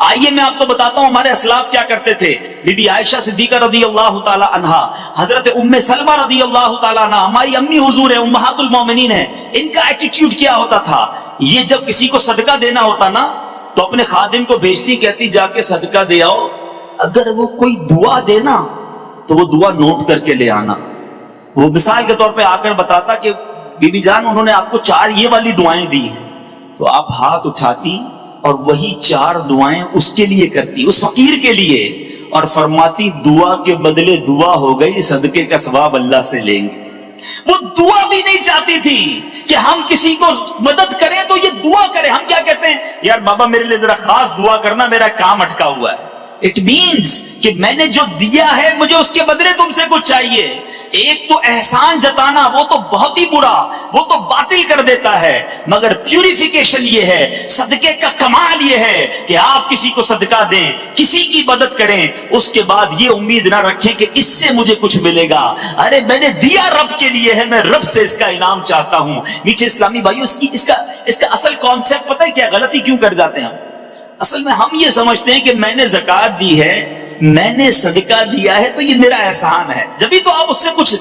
آئیے میں آپ کو بتاتا ہوں ہمارے اسلاف کیا کرتے تھے. بی بی عائشہ صدیقہ رضی اللہ تعالی عنہا, حضرت ام سلمہ رضی اللہ تعالی عنہا, ہماری امی حضور ہیں, امہات المومنین ہیں, ان کا ایٹیٹیوڈ کیا ہوتا تھا. یہ جب کسی کو صدقہ دینا ہوتا نا تو اپنے خادم کو بھیجتی, کہتی جا کے صدقہ دے آؤ, اگر وہ کوئی دعا دینا تو وہ دعا نوٹ کر کے لے آنا. وہ مثال کے طور پہ آ کر بتاتا کہ بی بی جان انہوں نے آپ کو 4 یہ والی دعائیں دی ہیں, تو آپ ہاتھ اٹھاتی اور وہی 4 دعائیں اس کے لیے کرتی, اس فقیر کے لیے, اور فرماتی دعا کے بدلے دعا ہو گئی, صدقے کا ثواب اللہ سے لیں گے. وہ دعا بھی نہیں چاہتی تھی کہ ہم کسی کو مدد کریں تو یہ دعا کریں. ہم کیا کہتے ہیں, یار بابا میرے لیے ذرا خاص دعا کرنا, میرا کام اٹکا ہوا ہے. اٹ مینز کہ میں نے جو دیا ہے مجھے اس کے بدلے تم سے کچھ چاہیے. ایک تو احسان جتانا وہ تو بہت ہی برا, وہ تو باطل کر دیتا ہے, مگر پیوریفیکیشن یہ ہے, صدقے کا کمال یہ ہے کہ آپ کسی کو صدقہ دیں, کسی کی مدد کریں, اس کے بعد یہ امید نہ رکھیں کہ اس سے مجھے کچھ ملے گا. ارے میں نے دیا رب کے لیے ہے, میں رب سے اس کا انعام چاہتا ہوں. میٹھے اسلامی بھائیو, اس کا اصل کانسیپٹ پتہ ہے کیا, غلطی کیوں کر جاتے ہیں ہم. اصل میں ہم یہ سمجھتے ہیں کہ میں نے زکوٰۃ دی ہے, میں نے صدقہ دیا ہے تو یہ میرا احسان ہے, جبھی تو آپ اس سے کچھ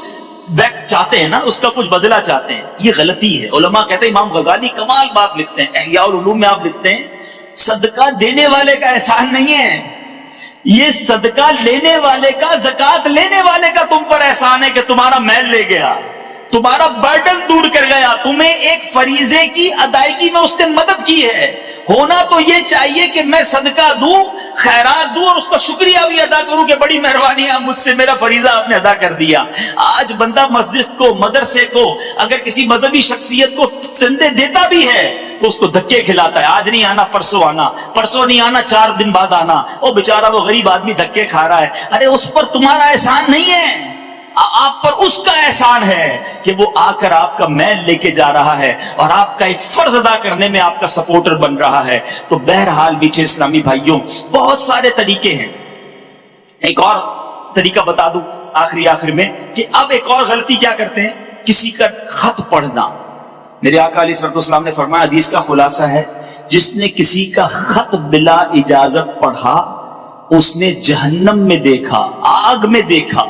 بیک چاہتے ہیں نا, اس کا کچھ بدلہ چاہتے ہیں. یہ غلطی ہے. علماء کہتے ہیں, امام غزالی کمال بات لکھتے ہیں, احیاء العلوم میں آپ لکھتے ہیں, صدقہ دینے والے کا احسان نہیں ہے, یہ صدقہ لینے والے کا, زکوٰۃ لینے والے کا تم پر احسان ہے کہ تمہارا میل لے گیا, تمہارا برڈن دور کر گیا, تمہیں ایک فریضے کی ادائیگی میں اس نے مدد کی ہے. ہونا تو یہ چاہیے کہ میں صدقہ دوں, خیرات دوں, اور اس کا شکریہ بھی ادا کروں کہ بڑی مہربانی ہے, مجھ سے میرا فریضہ آپ نے ادا کر دیا. آج بندہ مسجد کو, مدرسے کو, اگر کسی مذہبی شخصیت کو چندے دیتا بھی ہے تو اس کو دھکے کھلاتا ہے, آج نہیں آنا پرسوں آنا, پرسوں نہیں آنا 4 دن بعد آنا. وہ بیچارہ وہ غریب آدمی دھکے کھا رہا ہے. ارے اس پر تمہارا احسان نہیں ہے, آپ پر اس کا احسان ہے کہ وہ آ کر آپ کا میل لے کے جا رہا ہے اور آپ کا ایک فرض ادا کرنے میں آپ کا سپورٹر بن رہا ہے. تو بہرحال میٹھے اسلامی بھائیوں, بہت سارے طریقے ہیں. ایک اور طریقہ بتا دوں آخر میں کہ اب ایک اور غلطی کیا کرتے ہیں، کسی کا خط پڑھنا. میرے آقا علیہ الصلوۃ والسلام نے فرمایا، حدیث کا خلاصہ ہے، جس نے کسی کا خط بلا اجازت پڑھا اس نے جہنم میں دیکھا، آگ میں دیکھا.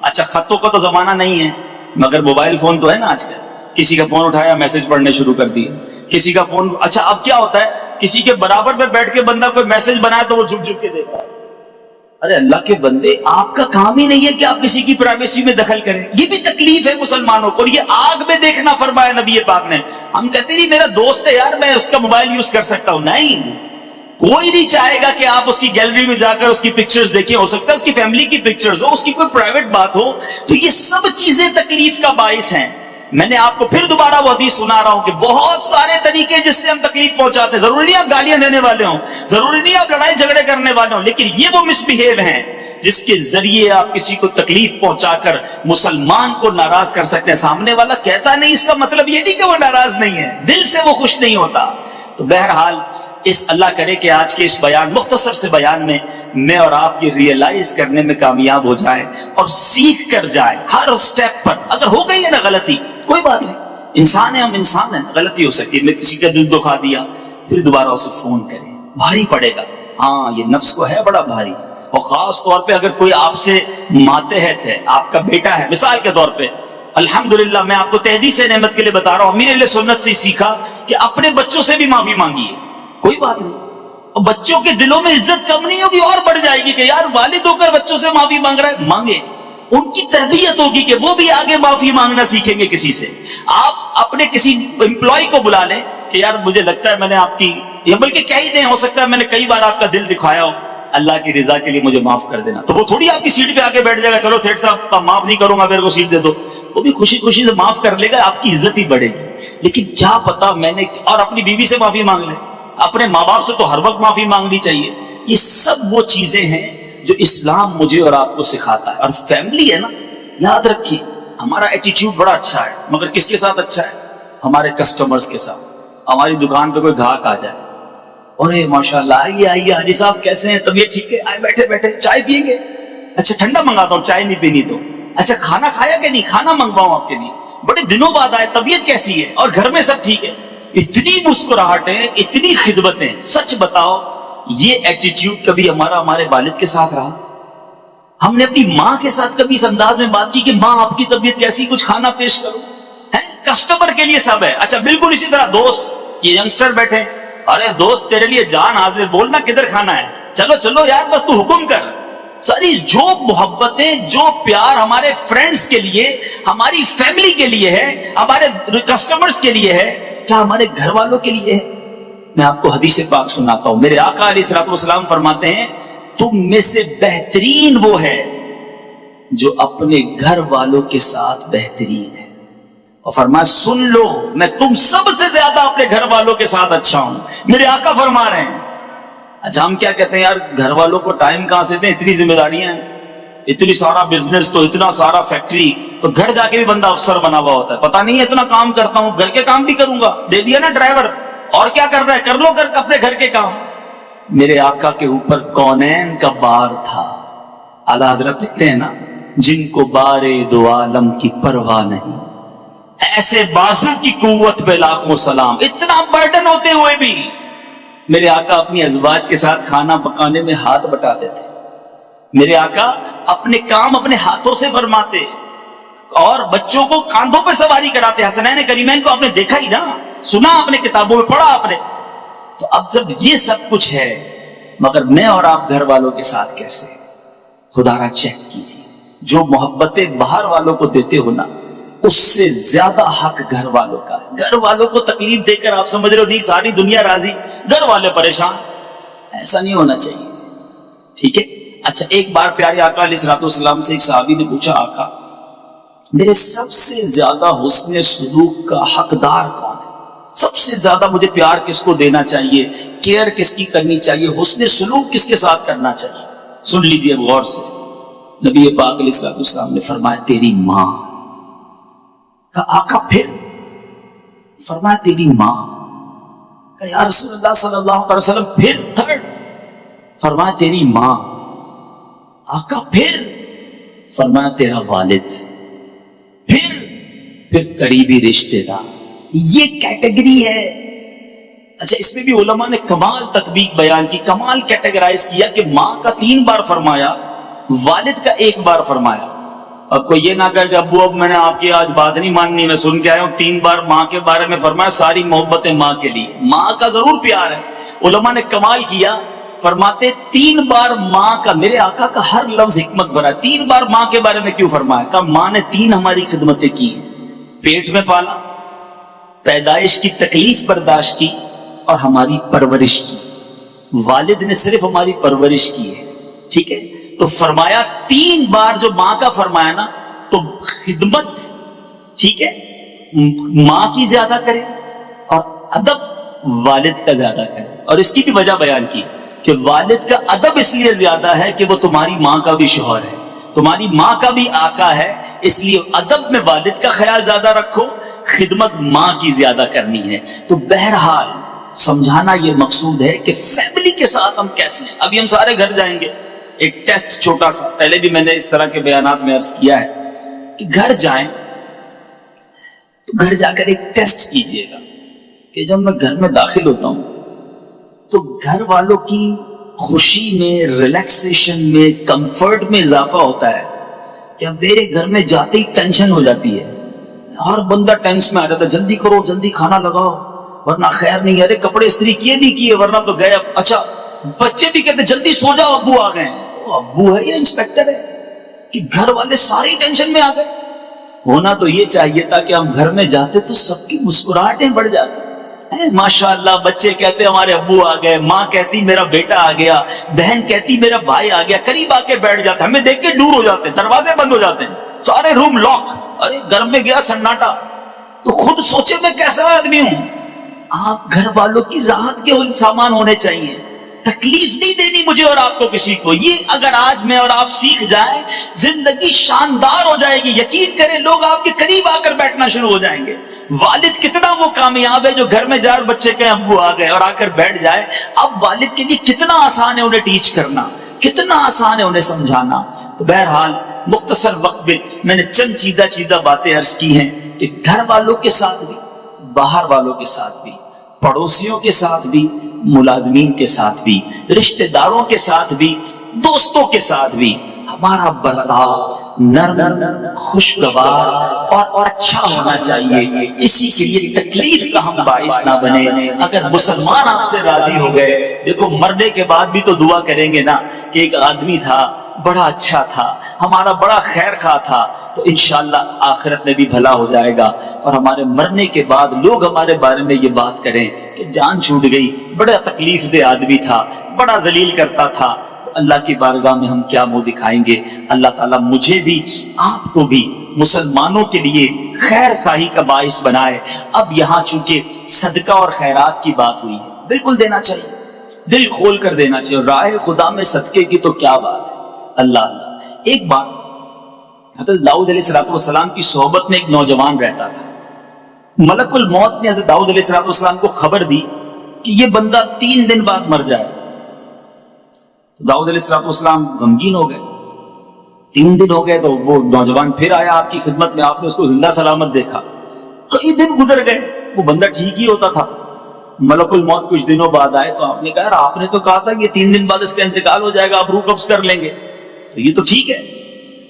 اچھا خطوں کا تو زمانہ نہیں ہے، مگر موبائل فون تو ہے نا آج کل. کسی کا فون اٹھایا میسج پڑھنے شروع کر دیے، کسی کا فون. اچھا اب کیا ہوتا ہے، کسی کے برابر میں بیٹھ کے بندہ کوئی میسج بنائے تو وہ جھک جھک کے دیکھا. ارے اللہ کے بندے، آپ کا کام ہی نہیں ہے کہ آپ کسی کی پرائیویسی میں دخل کریں. یہ بھی تکلیف ہے مسلمانوں کو، اور یہ آگ میں دیکھنا فرمایا نبی پاک نے. ہم کہتے نہیں میرا دوست ہے یار میں اس کا موبائل یوز کر سکتا ہوں. نہیں، کوئی نہیں چاہے گا کہ آپ اس کی گیلری میں جا کر اس کی پکچرز دیکھیں. ہو سکتا ہے اس کی فیملی کی پکچرز ہو، اس کی کوئی پرائیویٹ بات ہو. تو یہ سب چیزیں تکلیف کا باعث ہیں. میں نے آپ کو پھر دوبارہ وہ حدیث سنا رہا ہوں کہ بہت سارے طریقے جس سے ہم تکلیف پہنچاتے ہیں. ضروری نہیں آپ گالیاں دینے والے ہوں، ضروری نہیں آپ لڑائی جھگڑے کرنے والے ہوں، لیکن یہ وہ مس بہیو ہیں جس کے ذریعے آپ کسی کو تکلیف پہنچا کر مسلمان کو ناراض کر سکتے ہیں. سامنے والا کہتا نہیں، اس کا مطلب یہ نہیں کہ وہ ناراض نہیں ہے، دل سے وہ خوش نہیں ہوتا. تو بہرحال اس اللہ کرے کہ آج کے اس بیان، مختصر سے بیان میں میں اور آپ یہ ریئلائز کرنے میں کامیاب ہو جائیں اور سیکھ کر جائیں ہر سٹیپ پر. اگر ہو گئی ہے نا غلطی، کوئی بات نہیں، انسان ہے، ہم انسان ہیں، غلطی ہو سکتی ہے. میں کسی کا دل دکھا دیا، پھر دوبارہ اسے فون کریں، بھاری پڑے گا. ہاں یہ نفس کو ہے بڑا بھاری. اور خاص طور پہ اگر کوئی آپ سے ماتحت ہے، آپ کا بیٹا ہے مثال کے طور پہ. الحمدللہ میں آپ کو تحدیث نعمت کے لیے بتا رہا ہوں، امیر اہل سنت سے سیکھا کہ اپنے بچوں سے بھی معافی مانگیے، کوئی بات نہیں. اور بچوں کے دلوں میں عزت کم نہیں ہوگی، اور بڑھ جائے گی کہ یار والد ہو کر بچوں سے معافی مانگ رہا ہے. مانگے، ان کی تربیت ہوگی کہ وہ بھی آگے معافی مانگنا سیکھیں گے کسی سے. آپ اپنے کسی امپلائی کو بلا لیں کہ یار مجھے لگتا ہے میں نے آپ کی، یا بلکہ کہہ ہی نہیں، ہو سکتا ہے میں نے کئی بار آپ کا دل دکھایا ہو، اللہ کی رضا کے لیے مجھے معاف کر دینا. تو وہ تھوڑی آپ کی سیٹ پہ آگے بیٹھ جائے گا، چلو سیٹ صاحب معاف نہیں کروں گا میرے کو سیٹ دے دو. وہ بھی خوشی خوشی سے معاف کر لے گا، آپ کی عزت ہی بڑھے گی. لیکن کیا پتا میں نے، اور اپنی بیوی سے معافی مانگ لے، اپنے ماں باپ سے تو ہر وقت معافی مانگنی چاہیے. یہ سب وہ چیزیں ہیں جو اسلام مجھے اور آپ کو سکھاتا ہے. اور فیملی ہے نا، یاد رکھیے ہمارا ایٹیٹیوڈ بڑا اچھا ہے، مگر کس کے ساتھ اچھا ہے؟ ہمارے کسٹمرز کے ساتھ. ہماری دکان پہ کوئی گاہک آ جائے، ارے ماشاءاللہ آئیے آئیے حاجی صاحب کیسے ہیں، طبیعت ٹھیک ہے، آئے بیٹھے بیٹھے چائے پیئیں گے؟ اچھا ٹھنڈا منگاتا ہوں، چائے نہیں پینی تو. اچھا کھانا کھایا کہ نہیں، کھانا منگواؤں آپ کے لیے، بڑے دنوں بعد آئے، طبیعت کیسی ہے، اور گھر میں سب ٹھیک ہے. اتنی مسکراہٹیں، اتنی خدمتیں. سچ بتاؤ یہ ایٹیٹیوڈ کبھی ہمارے والد کے ساتھ رہا؟ ہم نے اپنی ماں کے ساتھ کبھی اس انداز میں بات کی کہ ماں آپ کی طبیعت کیسی، کچھ کھانا پیش کرو؟ کسٹمر کے لیے سب ہے. اچھا بالکل اسی طرح دوست، یہ ینگسٹر بیٹھے، ارے دوست تیرے لیے جان حاضر، بولنا کدھر کھانا ہے، چلو چلو یار بس تو حکم کر. ساری جو محبتیں، جو پیار ہمارے فرینڈز کے لیے، ہماری فیملی کے لیے ہے، ہمارے کسٹمرز کے لیے ہے، کیا ہمارے گھر والوں کے لیے ہے؟ میں آپ کو حدیث پاک سناتا ہوں. میرے آقا علیہ الصلوۃ والسلام فرماتے ہیں تم میں سے بہترین وہ ہے جو اپنے گھر والوں کے ساتھ بہترین ہے. اور فرمایا سن لو میں تم سب سے زیادہ اپنے گھر والوں کے ساتھ اچھا ہوں. میرے آقا فرما رہے ہیں. اچھا ہم کیا کہتے ہیں یار گھر والوں کو ٹائم کہاں سے دیں، اتنی ذمہ داریاں ہیں، اتنی سارا بزنس، تو اتنا سارا فیکٹری، تو گھر جا کے بھی بندہ افسر بنا ہوا ہوتا ہے، پتہ نہیں اتنا کام کرتا ہوں، گھر کے کام بھی کروں گا، دے دیا نا ڈرائیور، اور کیا کر رہا ہے، کر لو کر اپنے گھر کے کام. میرے آقا کے اوپر کونین کا بار تھا. اعلیٰ حضرت کہتے ہیں نا جن کو بارے دو عالم کی پرواہ نہیں، ایسے بازو کی قوت پہ لاکھوں سلام. اتنا برڈن ہوتے ہوئے بھی میرے آقا اپنی ازواج کے ساتھ کھانا پکانے میں ہاتھ بٹاتے تھے. میرے آقا اپنے کام اپنے ہاتھوں سے فرماتے اور بچوں کو کاندھوں پہ سواری کراتے. حسنین کریمین کو آپ نے دیکھا ہی نا، سنا آپ نے، کتابوں میں پڑھا آپ نے. تو اب جب یہ سب کچھ ہے، مگر میں اور آپ گھر والوں کے ساتھ کیسے؟ خدا را چیک کیجیے. جو محبتیں باہر والوں کو دیتے ہو نا، اس سے زیادہ حق گھر والوں کا ہے. گھر والوں کو تکلیف دے کر آپ سمجھ رہے ہو نہیں ساری دنیا راضی، گھر والے پریشان، ایسا نہیں ہونا چاہیے. ٹھیک ہے. اچھا ایک بار پیارے آقا علیہ الصلوۃ والسلام سے ایک صحابی نے پوچھا آقا میرے سب سے زیادہ حسن سلوک کا حقدار کون ہے؟ سب سے زیادہ مجھے پیار کس کو دینا چاہیے، کیئر کس کی کرنی چاہیے، حسن سلوک کس کے ساتھ کرنا چاہیے؟ سن لیجئے غور سے. نبی پاک علیہ الصلوۃ والسلام نے فرمایا تیری ماں. کہا آقا پھر؟ فرمایا تیری ماں. کہا یا رسول اللہ صلی اللہ علیہ وسلم پھر تھرڈ؟ فرمایا تیری ماں. آقا پھر؟ فرمایا تیرا والد، پھر قریبی رشتے دار. یہ کیٹیگری ہے. اچھا اس میں بھی علماء نے کمال تطبیق بیان کی، کمال کیٹیگرائز کیا کہ ماں کا 3 بار فرمایا، والد کا 1 بار فرمایا. اب کوئی یہ نہ کہے کہ ابو اب میں نے آپ کی آج بات نہیں ماننی، میں سن کے آیا ہوں 3 بار ماں کے بارے میں فرمایا، ساری محبتیں ماں کے لیے. ماں کا ضرور پیار ہے. علماء نے کمال کیا، فرماتے 3 بار ماں کا، میرے آقا کا ہر لفظ حکمت بھرا. 3 بار ماں کے بارے میں کیوں فرمایا؟ کہ ماں نے 3 ہماری خدمتیں کی ہیں. پیٹ میں پالا، پیدائش کی تکلیف برداشت کی، اور ہماری پرورش کی. والد نے صرف ہماری پرورش کی ہے. ٹھیک ہے، تو فرمایا 3 بار جو ماں کا فرمایا نا، تو خدمت ٹھیک ہے ماں کی زیادہ کرے، اور ادب والد کا زیادہ کرے. اور اس کی بھی وجہ بیان کی کہ والد کا ادب اس لیے زیادہ ہے کہ وہ تمہاری ماں کا بھی شوہر ہے، تمہاری ماں کا بھی آقا ہے، اس لیے ادب میں والد کا خیال زیادہ رکھو، خدمت ماں کی زیادہ کرنی ہے. تو بہرحال سمجھانا یہ مقصود ہے کہ فیملی کے ساتھ ہم کیسے ہیں. ابھی ہم سارے گھر جائیں گے، ایک ٹیسٹ چھوٹا سا، پہلے بھی میں نے اس طرح کے بیانات میں عرض کیا ہے کہ گھر جائیں تو گھر جا کر ایک ٹیسٹ کیجئے گا کہ جب میں گھر میں داخل ہوتا ہوں تو گھر والوں کی خوشی میں، ریلیکسیشن میں، کمفرٹ میں اضافہ ہوتا ہے. کیا میرے گھر میں جاتے ہی ٹینشن ہو جاتی ہے، ہر بندہ ٹینس میں آ جاتا ہے، جلدی کرو، جلدی کھانا لگاؤ ورنہ خیر نہیں ہے، ارے کپڑے استری کیے نہیں کیے ورنہ تو گئے. اچھا بچے بھی کہتے جلدی سو جاؤ ابو آ گئے. ابو ہے یا انسپیکٹر ہے کہ گھر والے ساری ٹینشن میں آ گئے؟ ہونا تو یہ چاہیے تھا کہ ہم گھر میں جاتے تو سب کی مسکراہٹیں بڑھ جاتی. ماشاءاللہ بچے کہتے ہمارے ابو آ گئے، ماں کہتی میرا بیٹا آ گیا، بہن کہتی میرا بھائی آ گیا، قریب آ کے بیٹھ جاتے، ہمیں دیکھ کے دور ہو جاتے ہیں، دروازے بند ہو جاتے ہیں، سارے روم لاک. ارے گھر میں گیا سناٹا. تو خود سوچے میں کیسا آدمی ہوں. آپ گھر والوں کی راحت کے سامان ہونے چاہیے، تکلیف نہیں دینی مجھے اور آپ کو کسی کو. یہ اگر آج میں اور آپ سیکھ جائیں زندگی شاندار ہو جائے گی. یقین کریں لوگ آپ کے قریب آ کر بیٹھنا شروع ہو جائیں گے. والد کتنا وہ کامیاب ہے جو گھر میں جائے اور بچے کہیں ابو آ گئے اور آ کر بیٹھ جائے. اب والد کے لیے کتنا آسان ہے انہیں ٹیچ کرنا، کتنا آسان ہے انہیں سمجھانا. تو بہرحال مختصر وقت میں میں نے چند چیدہ باتیں عرض کی ہیں کہ گھر والوں کے ساتھ بھی، باہر والوں کے ساتھ بھی، پڑوسیوں کے ساتھ بھی، ملازمین کے ساتھ بھی، رشتہ داروں کے ساتھ بھی، دوستوں کے ساتھ بھی ہمارا برتاؤ نرم، خوشگوار اور اچھا ہونا چاہیے. کسی کے لیے تکلیف کا ہم باعث نہ بنے. اگر مسلمان آپ سے راضی ہو گئے، دیکھو مرنے کے بعد بھی تو دعا کریں گے نا کہ ایک آدمی تھا بڑا اچھا تھا، ہمارا بڑا خیر خواہ تھا، تو انشاءاللہ آخرت میں بھی بھلا ہو جائے گا. اور ہمارے مرنے کے بعد لوگ ہمارے بارے میں یہ بات کریں کہ جان چھوٹ گئی، بڑا تکلیف دہ آدمی تھا، بڑا ذلیل کرتا تھا، تو اللہ کی بارگاہ میں ہم کیا منہ دکھائیں گے. اللہ تعالیٰ مجھے بھی آپ کو بھی مسلمانوں کے لیے خیر خواہی کا باعث بنائے. اب یہاں چونکہ صدقہ اور خیرات کی بات ہوئی ہے، بالکل دینا چاہیے، دل کھول کر دینا چاہیے. راہ خدا میں صدقے کی تو کیا بات ہے. اللہ ایک بار حضرت داؤد علیہ السلام کی صحبت میں ایک نوجوان رہتا تھا. ملک الموت نے حضرت داؤد علیہ السلام کو خبر دی کہ یہ بندہ 3 دن بعد مر جائے. داؤد علیہ السلام غمگین ہو گئے. 3 دن ہو گئے تو وہ نوجوان پھر آیا آپ کی خدمت میں، آپ نے اس کو زندہ سلامت دیکھا. کئی دن گزر گئے، وہ بندہ ٹھیک ہی ہوتا تھا. ملک الموت کچھ دنوں بعد آئے تو آپ نے کہا آپ نے تو کہا تھا کہ 3 دن بعد اس کا انتقال ہو جائے گا، آپ روح قبض کر لیں گے، تو یہ تو ٹھیک ہے.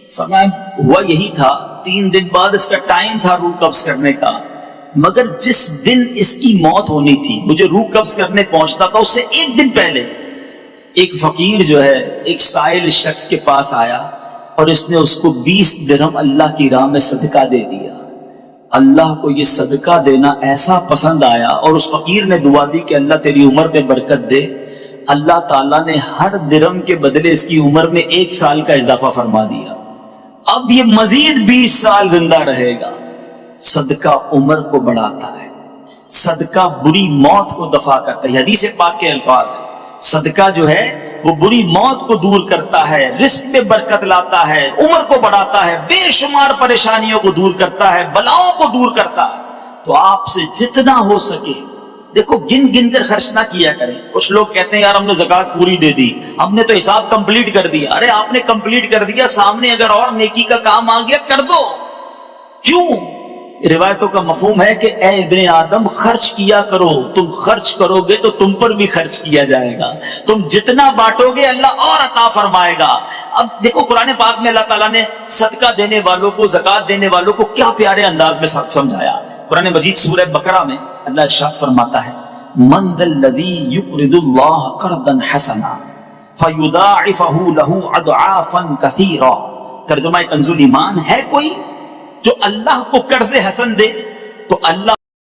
فرمایا ہوا یہی تھا، 3 دن بعد اس کا ٹائم تھا روح قبض کرنے کا، مگر جس دن اس کی موت ہونی تھی، مجھے روح قبض کرنے پہنچتا تھا، اس سے 1 دن پہلے ایک فقیر جو ہے ایک سائل شخص کے پاس آیا اور اس نے اس کو 20 درہم اللہ کی راہ میں صدقہ دے دیا. اللہ کو یہ صدقہ دینا ایسا پسند آیا اور اس فقیر نے دعا دی کہ اللہ تیری عمر میں برکت دے. اللہ تعالیٰ نے ہر درہم کے بدلے اس کی عمر میں 1 سال کا اضافہ فرما دیا. اب یہ مزید 20 سال زندہ رہے گا. صدقہ عمر کو بڑھاتا ہے، صدقہ بری موت کو دفع کرتا ہے. حدیث پاک کے الفاظ ہیں، صدقہ جو ہے وہ بری موت کو دور کرتا ہے، رزق میں برکت لاتا ہے، عمر کو بڑھاتا ہے، بے شمار پریشانیوں کو دور کرتا ہے، بلاؤں کو دور کرتا ہے. تو آپ سے جتنا ہو سکے دیکھو گن گن کر خرچ نہ کیا کریں. کچھ لوگ کہتے ہیں یار ہم نے زکوٰۃ پوری دے دی, ہم نے تو حساب کمپلیٹ کر دیا. ارے آپ نے کمپلیٹ کر دیا, سامنے اگر اور نیکی کا کام آ گیا کر دو. کیوں؟ روایتوں کا مفہوم ہے کہ اے ابن آدم خرچ کیا کرو, تم خرچ کرو گے تو تم پر بھی خرچ کیا جائے گا, تم جتنا بانٹو گے اللہ اور عطا فرمائے گا. اب دیکھو قرآن پاک میں اللہ تعالیٰ نے صدقہ دینے والوں کو, زکوٰۃ دینے والوں کو کیا پیارے انداز میں سمجھایا. قرآن مجید سورہ بقرہ میں اللہ ارشاد فرماتا ہے من ذا الذی یقرض اللہ قرضا حسنا فیضاعفہ لہ اضعافا کثیرا. ترجمہ کنز ایمان, ہے کوئی جو اللہ کو قرض حسن دے تو اللہ